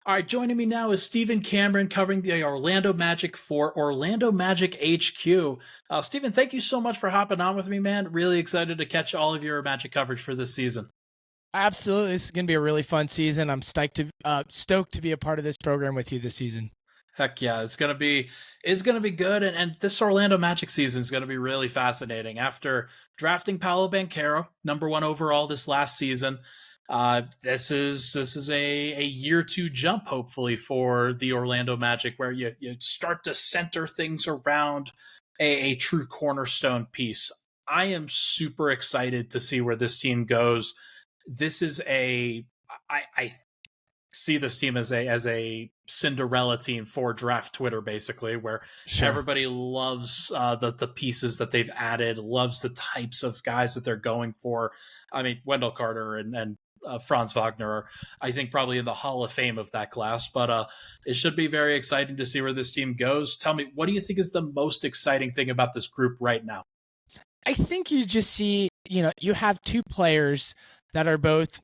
All right, joining me now is Stephen Cameron covering the Orlando Magic for Orlando Magic HQ. Stephen, thank you so much for hopping on with me, man. Really excited to catch all of your Magic coverage for this season. Absolutely, this is going to be a really fun season. I'm stoked to be a part of this program with you this season. Heck yeah, it's gonna be good, and this Orlando Magic season is gonna be really fascinating. After drafting Paolo Banchero, number one overall this last season, this is a year two jump, hopefully, for the Orlando Magic, where you start to center things around a true cornerstone piece. I am super excited to see where this team goes. This is I see this team as a Cinderella team for draft Twitter, basically, where Sure. everybody loves the pieces that they've added, loves the types of guys that they're going for. I mean, Wendell Carter and Franz Wagner are, I think, probably in the Hall of Fame of that class. But it should be very exciting to see where this team goes. Tell me, what do you think is the most exciting thing about this group right now? I think you just see, you have two players that are both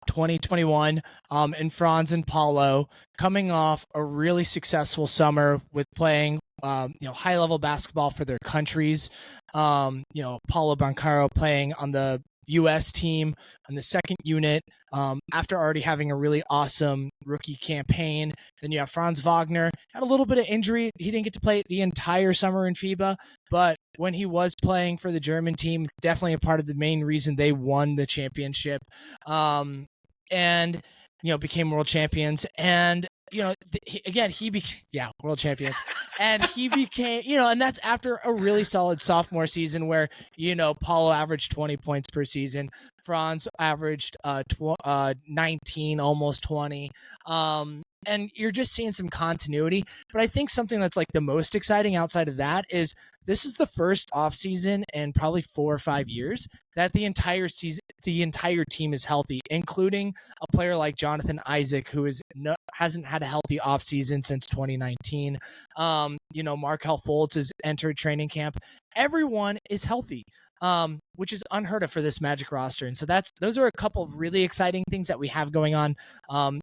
2021, and Franz and Paolo coming off a really successful summer with playing, high level basketball for their countries. Paolo Banchero playing on the U.S. team on the second unit after already having a really awesome rookie campaign. Then you have Franz Wagner, had a little bit of injury. He didn't get to play the entire summer in FIBA, but when he was playing for the German team, definitely a part of the main reason they won the championship. And became world champions. And he became world champions, and he became and that's after a really solid sophomore season where Paulo averaged 20 points per season, Franz averaged 19, almost 20. And you're just seeing some continuity. But I think something that's like the most exciting outside of that is this is the first offseason in probably 4 or 5 years that the entire team is healthy, including a player like Jonathan Isaac, who hasn't had a healthy offseason since 2019. Markelle Fultz has entered training camp. Everyone is healthy, which is unheard of for this Magic roster. And so those are a couple of really exciting things that we have going on,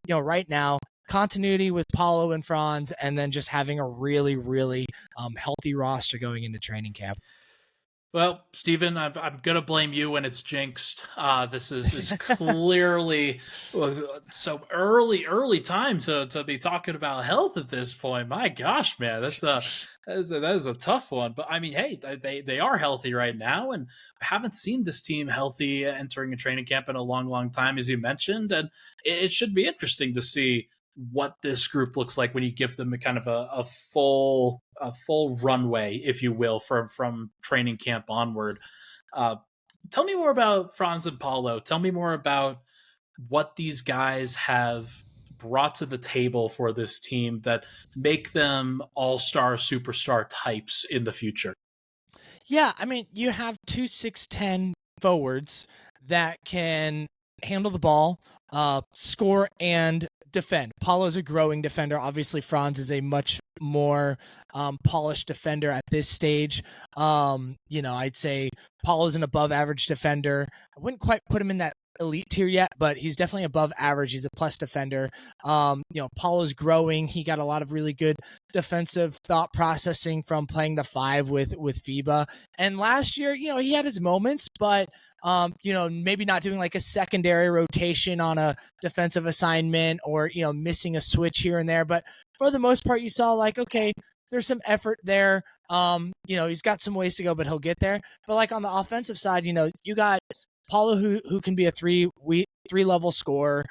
right now. Continuity with Paolo and Franz, and then just having a really, really healthy roster going into training camp. Well, Stephen, I'm going to blame you when it's jinxed. This is clearly so early time to be talking about health at this point. My gosh, man, that is a tough one. But I mean, hey, they are healthy right now, and I haven't seen this team healthy entering a training camp in a long time, as you mentioned. And it should be interesting to see what this group looks like when you give them a kind of a full runway, if you will, from training camp onward. Tell me more about Franz and Paulo. Tell me more about what these guys have brought to the table for this team that make them all-star, superstar types in the future. Yeah, I mean, you have two 6'10" forwards that can handle the ball, score, and defend. Paulo's a growing defender. Obviously, Franz is a much more polished defender at this stage. I'd say Paulo's an above average defender. I wouldn't quite put him in that elite tier yet, but he's definitely above average. He's a plus defender. Paulo's growing. He got a lot of really good defensive thought processing from playing the 5 with FIBA. And last year, he had his moments, but maybe not doing like a secondary rotation on a defensive assignment or, missing a switch here and there. But for the most part, you saw like, okay, there's some effort there. He's got some ways to go, but he'll get there. But like on the offensive side, you got Paulo who can be a three-level scorer.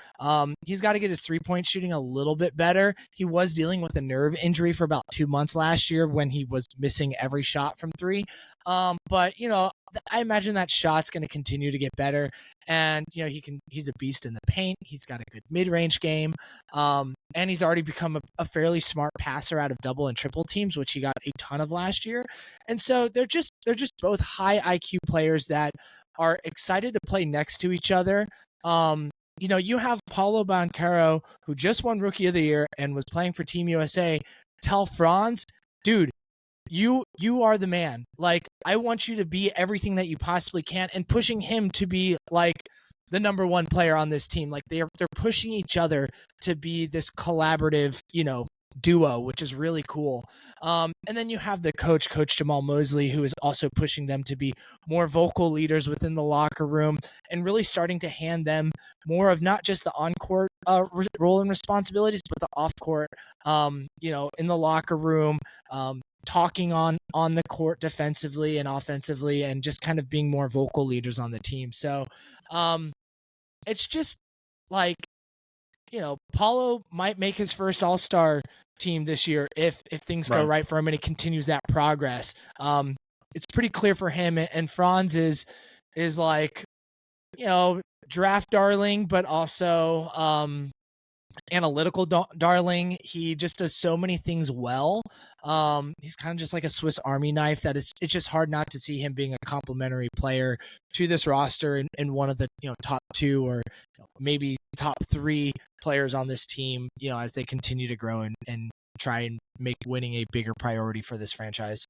He's got to get his three-point shooting a little bit better. He was dealing with a nerve injury for about 2 months last year when he was missing every shot from three. But I imagine that shot's going to continue to get better. And he's a beast in the paint. He's got a good mid-range game. And he's already become a fairly smart passer out of double and triple teams, which he got a ton of last year. And so they're just both high IQ players that are excited to play next to each other. You have Paolo Banchero, who just won Rookie of the Year and was playing for Team USA, tell Franz, dude, you are the man. Like, I want you to be everything that you possibly can, and pushing him to be like the number one player on this team. Like they're pushing each other to be this collaborative, duo, which is really cool. And then you have the coach Jamal Mosley, who is also pushing them to be more vocal leaders within the locker room and really starting to hand them more of not just the on-court role and responsibilities, but the off-court, in the locker room, talking on the court defensively and offensively, and just kind of being more vocal leaders on the team. So it's just like, Paolo might make his first All-Star team this year if things go right for him and he continues that progress. It's pretty clear for him, and Franz is like, draft darling, but also analytical darling. He just does so many things well. He's kind of just like a Swiss Army knife that it's just hard not to see him being a complementary player to this roster and one of the top two or maybe top three players on this team, as they continue to grow and try and make winning a bigger priority for this franchise.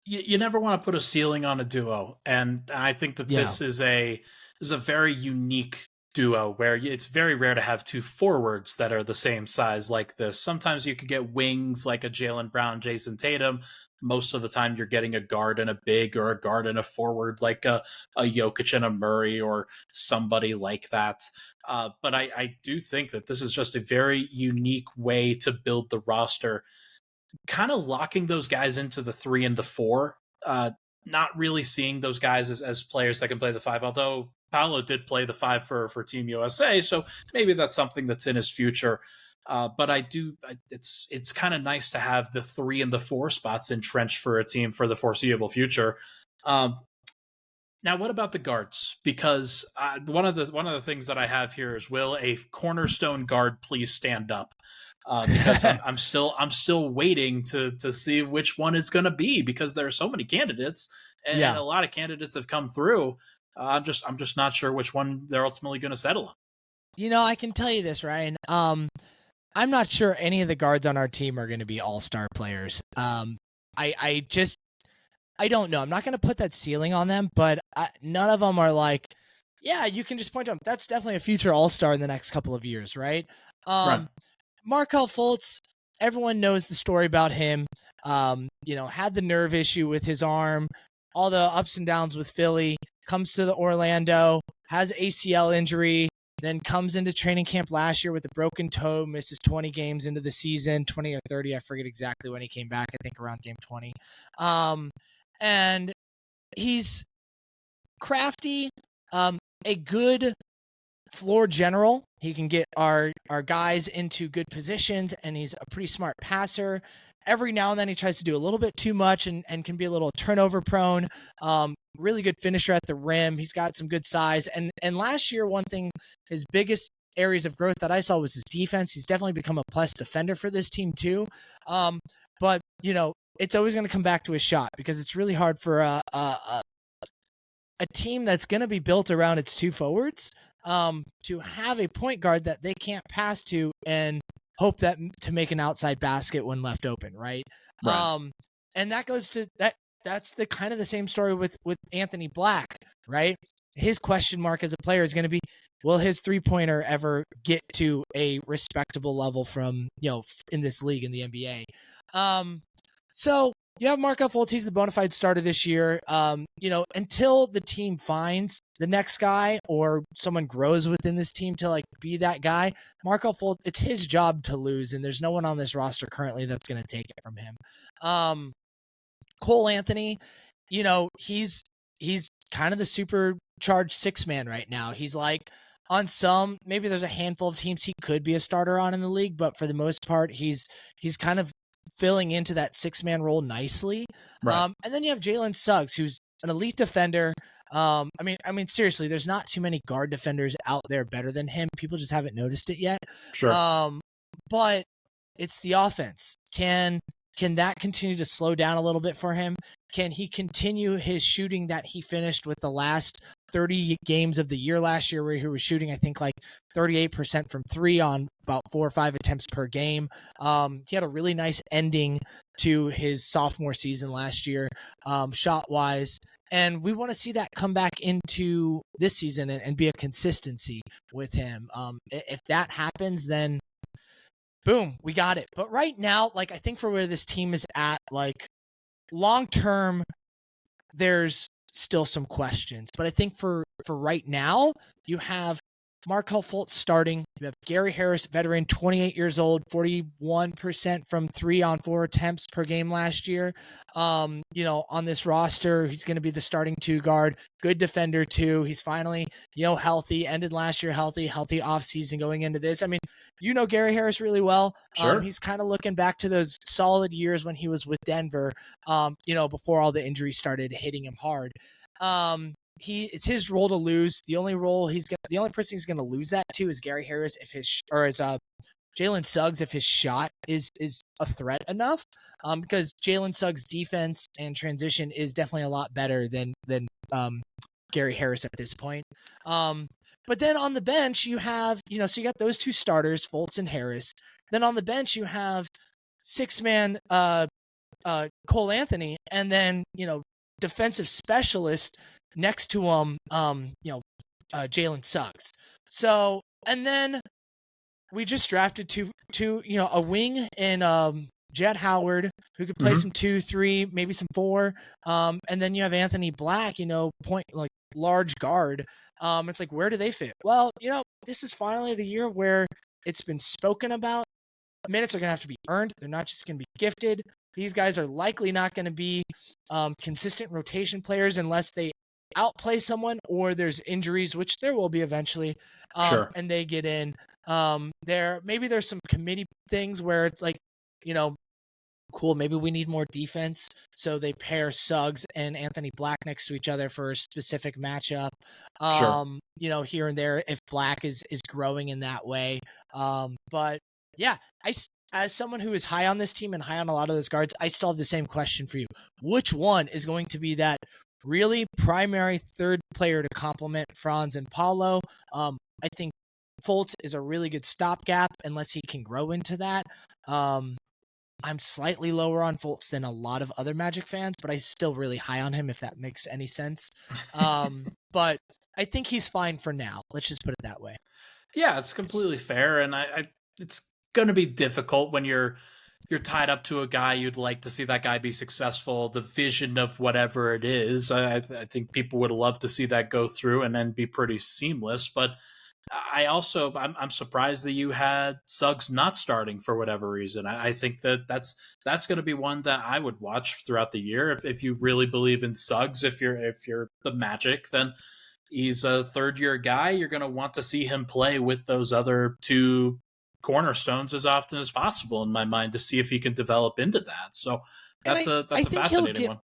You never want to put a ceiling on a duo, and I think that this is a very unique duo where it's very rare to have two forwards that are the same size like this. Sometimes you could get wings like a Jaylen Brown, Jason Tatum. Most of the time you're getting a guard and a big, or a guard and a forward like a Jokic and a Murray or somebody like that. But I do think that this is just a very unique way to build the roster, kind of locking those guys into the 3 and the 4. Not really seeing those guys as players that can play the 5, although Paolo did play the 5 for Team USA, so maybe that's something that's in his future. But it's kind of nice to have the 3 and the 4 spots entrenched for a team for the foreseeable future. Now, what about the guards? Because one of the things that I have here is, will a cornerstone guard please stand up? Because I'm still waiting to see which one it's going to be, because there are so many candidates and a lot of candidates have come through. I'm just not sure which one they're ultimately going to settle on. I can tell you this, Ryan. I'm not sure any of the guards on our team are going to be all-star players. I don't know. I'm not going to put that ceiling on them, but none of them are like, yeah, you can just point to them. That's definitely a future all-star in the next couple of years, right? Right. Markelle Fultz, everyone knows the story about him. Had the nerve issue with his arm, all the ups and downs with Philly, comes to the Orlando, has ACL injury, then comes into training camp last year with a broken toe, misses 20 games into the season, 20 or 30, I forget exactly when he came back, I think around game 20. And he's crafty, a good floor general. He can get our guys into good positions, and he's a pretty smart passer. Every now and then he tries to do a little bit too much and can be a little turnover prone. Really good finisher at the rim. He's got some good size. And last year, one thing, his biggest areas of growth that I saw was his defense. He's definitely become a plus defender for this team too. But it's always going to come back to his shot, because it's really hard for a team that's going to be built around its two forwards to have a point guard that they can't pass to and hope that to make an outside basket when left open, right? And that goes to that. That's the kind of the same story with Anthony Black, right? His question mark as a player is going to be, will his 3-pointer ever get to a respectable level from, in this league, in the NBA? So you have Markelle Fultz. He's the bona fide starter this year. Until the team finds the next guy or someone grows within this team to be that guy, Markelle Fultz, it's his job to lose, and there's no one on this roster currently that's going to take it from him. Cole Anthony, he's kind of the supercharged 6-man right now. He's on some, maybe there's a handful of teams he could be a starter on in the league, but for the most part, he's kind of filling into that 6-man role nicely. And then you have Jalen Suggs, who's an elite defender. I mean, seriously, there's not too many guard defenders out there better than him. People just haven't noticed it yet. Sure. But it's the offense. Can Can that continue to slow down a little bit for him? Can he continue his shooting that he finished with the last 30 games of the year last year, where he was shooting, I think, like 38% from three on about 4 or 5 attempts per game? He had a really nice ending to his sophomore season last year, shot-wise. And we want to see that come back into this season and be a consistency with him. If that happens, then boom, we got it. But right now, like, I think for where this team is at, like, long term, there's still some questions. But I think for right now, you have Markelle Fultz starting. You have Gary Harris, veteran, 28 years old, 41% from 3 on 4 attempts per game last year. On this roster, he's going to be the starting 2 guard, good defender too. He's finally, healthy, ended last year healthy offseason going into this. I mean, Gary Harris really well. Sure. He's kind of looking back to those solid years when he was with Denver, before all the injuries started hitting him hard. It's his role to lose. The only person he's gonna lose that to is Gary Harris Jalen Suggs if his shot is a threat enough. Because Jalen Suggs' defense and transition is definitely a lot better than Gary Harris at this point. But then on the bench you have, so you got those 2 starters, Fultz and Harris. Then on the bench you have 6-man Cole Anthony, and then defensive specialist next to him, Jalen Suggs. So, and then we just drafted a wing in Jet Howard, who could play some 2, 3, maybe some 4. And then you have Anthony Black, point, like, large guard. It's like, where do they fit? Well, this is finally the year where it's been spoken about. Minutes are going to have to be earned. They're not just going to be gifted. These guys are likely not going to be consistent rotation players unless they outplay someone or there's injuries, which there will be eventually, Sure. and they get in. There's some committee things where it's like, cool, maybe we need more defense, so they pair Suggs and Anthony Black next to each other for a specific matchup. Sure. Here and there if Black is growing in that way. But yeah, as someone who is high on this team and high on a lot of those guards, I still have the same question for you. Which one is going to be that really primary third player to complement Franz and Paolo? I think Fultz is a really good stopgap unless he can grow into that. I'm slightly lower on Fultz than a lot of other Magic fans, but I'm still really high on him, if that makes any sense. But I think he's fine for now. Let's just put it that way. Yeah, it's completely fair, and it's going to be difficult when you're tied up to a guy. You'd like to see that guy be successful, the vision of whatever it is. I think people would love to see that go through and then be pretty seamless. But I'm surprised that you had Suggs not starting for whatever reason. I think that's going to be one that I would watch throughout the year. If you really believe in Suggs, if you're the Magic, then he's a 3rd-year guy. You're going to want to see him play with those other 2 cornerstones as often as possible, in my mind, to see if he can develop into that. So that's a fascinating one.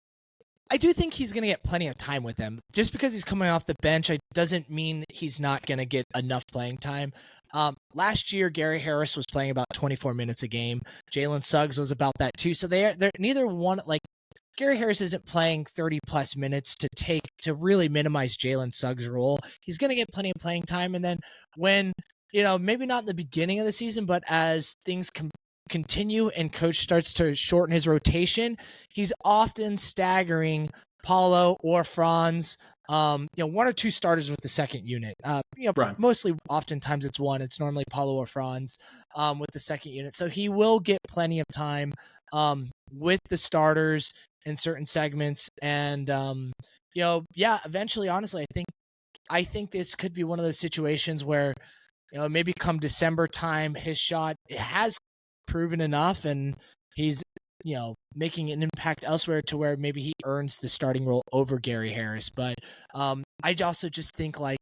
I do think he's going to get plenty of time with them. Just because he's coming off the bench, doesn't mean he's not going to get enough playing time. Last year, Gary Harris was playing about 24 minutes a game. Jalen Suggs was about that too. So they're neither one, like, Gary Harris isn't playing 30 plus minutes to really minimize Jalen Suggs' role. He's going to get plenty of playing time. And then when, maybe not in the beginning of the season, but as things continue and coach starts to shorten his rotation, he's often staggering Paolo or Franz, 1 or 2 starters with the second unit. Right. Mostly oftentimes it's one. It's normally Paolo or Franz with the second unit. So he will get plenty of time with the starters in certain segments. And, eventually, honestly, I think this could be one of those situations where, maybe come December time, his shot has proven enough and he's making an impact elsewhere to where maybe he earns the starting role over Gary Harris. But I also just think, like,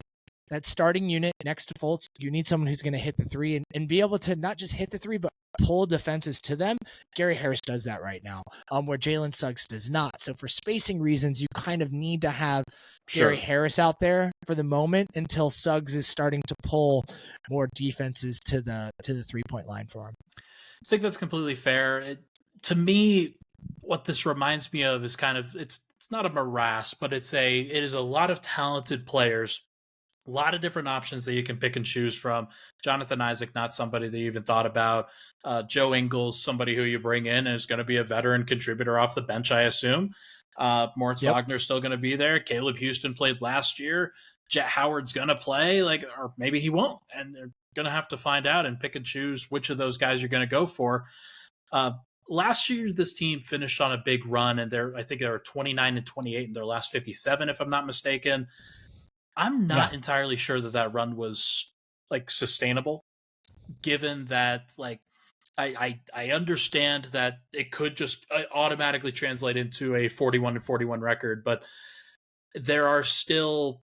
that starting unit next to Fultz, you need someone who's going to hit the 3 and be able to not just hit the 3 but pull defenses to them. Gary Harris does that right now, where Jalen Suggs does not. So for spacing reasons, you kind of need to have Gary Harris out there for the moment until Suggs is starting to pull more defenses to the 3-point line for him. I think that's completely fair. to me, what this reminds me of is kind of it's not a morass, but it is a lot of talented players, a lot of different options that you can pick and choose from. Jonathan Isaac, not somebody that you even thought about. Joe Ingles, somebody who you bring in and is going to be a veteran contributor off the bench, I assume. Moritz Yep. Wagner's still going to be there. Caleb Houston played last year. Jet Howard's going to play, or maybe he won't. And they're going to have to find out and pick and choose which of those guys you're going to go for. Last year, this team finished on a big run, and I think they were 29-28 in their last 57, if I'm not mistaken. I'm not entirely sure that run was like sustainable, given that I understand that it could just automatically translate into a 41-41 record, but there are still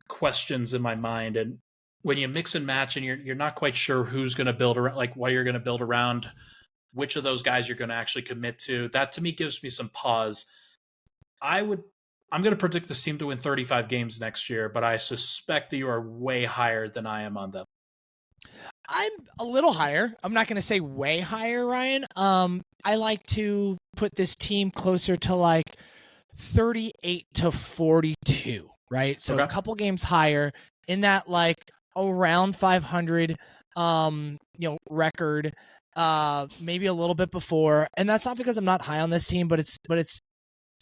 questions in my mind. And when you mix and match, and you're not quite sure who's going to build around, like what you're going to build around, which of those guys you're going to actually commit to, that to me gives me some pause. I'm going to predict this team to win 35 games next year, but I suspect that you are way higher than I am on them. I'm a little higher. I'm not going to say way higher, Ryan. I like to put this team closer to like 38-42, right? So Okay. a couple games higher in that like around 500 record, maybe a little bit before. And that's not because I'm not high on this team, but it's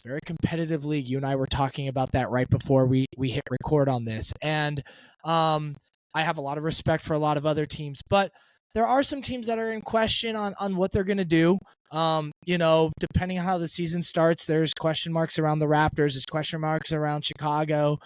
very competitive league. You and I were talking about that right before we hit record on this. And I have a lot of respect for a lot of other teams, but there are some teams that are in question on what they're going to do. Depending on how the season starts, there's question marks around the Raptors. There's question marks around Chicago.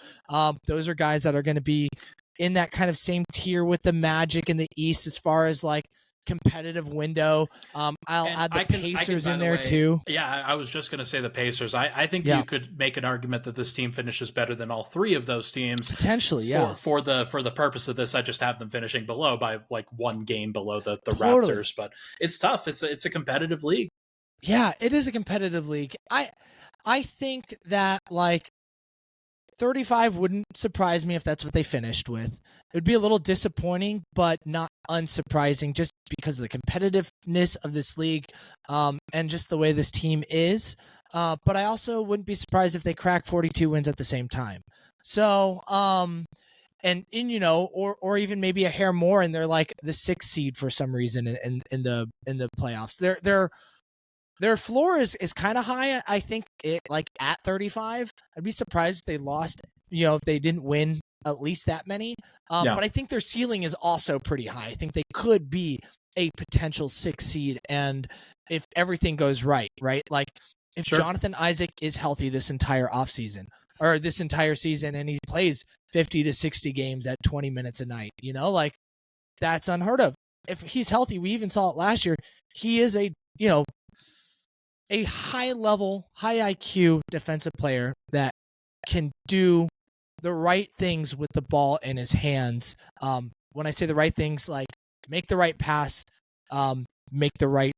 Those are guys that are going to be in that kind of same tier with the Magic in the East as far as like competitive window. I'll add the Pacers in there too. Yeah, I was just going to say the Pacers. I think you could make an argument that this team finishes better than all three of those teams. Potentially, yeah. For the purpose of this, I just have them finishing below by like one game below the Totally. Raptors. But it's tough. It's a competitive league. Yeah, it is a competitive league. I think that like 35 wouldn't surprise me if that's what they finished with. It would be a little disappointing, but not unsurprising just because of the competitiveness of this league and just the way this team is. But I also wouldn't be surprised if they crack 42 wins at the same time. So, or even maybe a hair more and they're like the 6th seed for some reason in the playoffs. Their floor is kind of high. I think it like at 35. I'd be surprised if they lost, if they didn't win at least that many. But I think their ceiling is also pretty high. I think they could be a potential 6th seed. And if everything goes right? Like if Jonathan Isaac is healthy this entire offseason or this entire season and he plays 50 to 60 games at 20 minutes a night, like that's unheard of. If he's healthy, we even saw it last year. He is a high level, high IQ defensive player that can do the right things with the ball in his hands. When I say the right things, like make the right pass, make the right,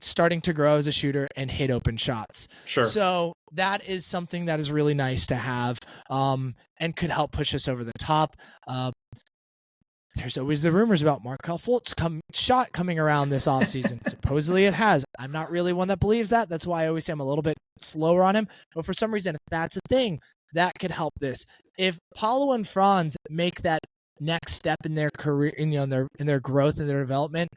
starting to grow as a shooter and hit open shots. Sure. So that is something that is really nice to have and could help push us over the top. There's always the rumors about Markelle Fultz shot coming around this offseason. Supposedly it has. I'm not really one that believes that. That's why I always say I'm a little bit slower on him. But for some reason, if that's a thing, that could help this. If Paolo and Franz make that next step in their career, in their growth and their development,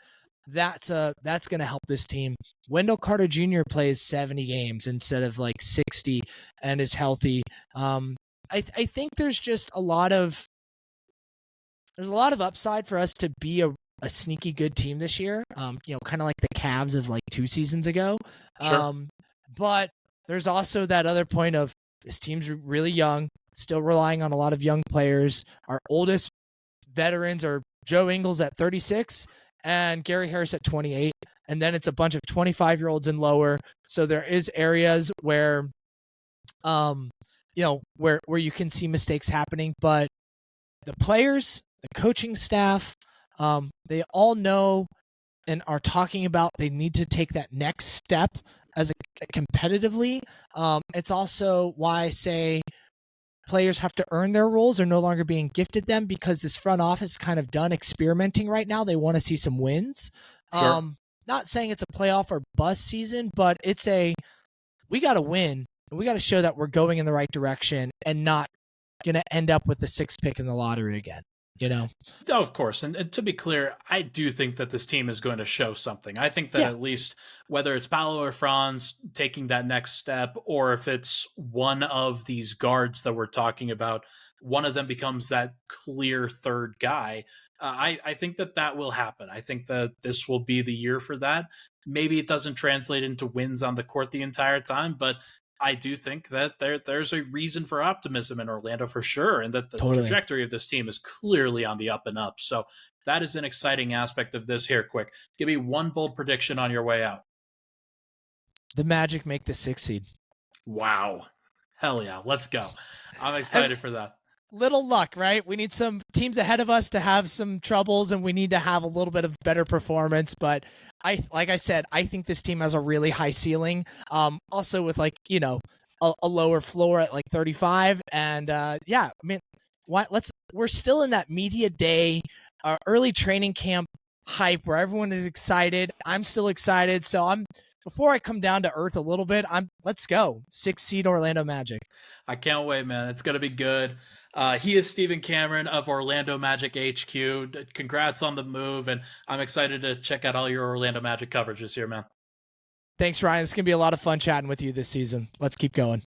that's going to help this team. Wendell Carter Jr. plays 70 games instead of like 60 and is healthy. I think there's just a lot of upside for us to be a sneaky good team this year. Kind of like the Cavs of like 2 seasons ago. Sure. But there's also that other point of this team's really young, still relying on a lot of young players. Our oldest veterans are Joe Ingles at 36 and Gary Harris at 28. And then it's a bunch of 25-year-olds and lower. So there is areas where, where you can see mistakes happening, but the players, the coaching staff, they all know and are talking about they need to take that next step as competitively. It's also why I say players have to earn their roles. They're no longer being gifted them because this front office is kind of done experimenting right now. They want to see some wins. Sure. not saying it's a playoff or bust season, but we got to win. And we got to show that we're going in the right direction and not going to end up with the 6th pick in the lottery again. Oh, of course. And to be clear, I do think that this team is going to show something. I think that at least whether it's Paolo or Franz taking that next step, or if it's one of these guards that we're talking about, one of them becomes that clear third guy. I think that will happen. I think that this will be the year for that. Maybe it doesn't translate into wins on the court the entire time, but I do think that there's a reason for optimism in Orlando for sure, and that the trajectory of this team is clearly on the up and up. So that is an exciting aspect of this. Here, quick, give me one bold prediction on your way out. The Magic make the 6th seed. Wow. Hell yeah. Let's go. I'm excited for that. Little luck, right? We need some teams ahead of us to have some troubles, and we need to have a little bit of better performance. But like I said, I think this team has a really high ceiling. Also with a lower floor at like 35. And yeah, I mean, we're still in that media day, early training camp hype where everyone is excited. I'm still excited. So before I come down to earth a little bit, let's go 6th seed Orlando Magic. I can't wait, man. It's going to be good. He is Stephen Cameron of Orlando Magic HQ. Congrats on the move, and I'm excited to check out all your Orlando Magic coverage this year, man. Thanks, Ryan. It's going to be a lot of fun chatting with you this season. Let's keep going.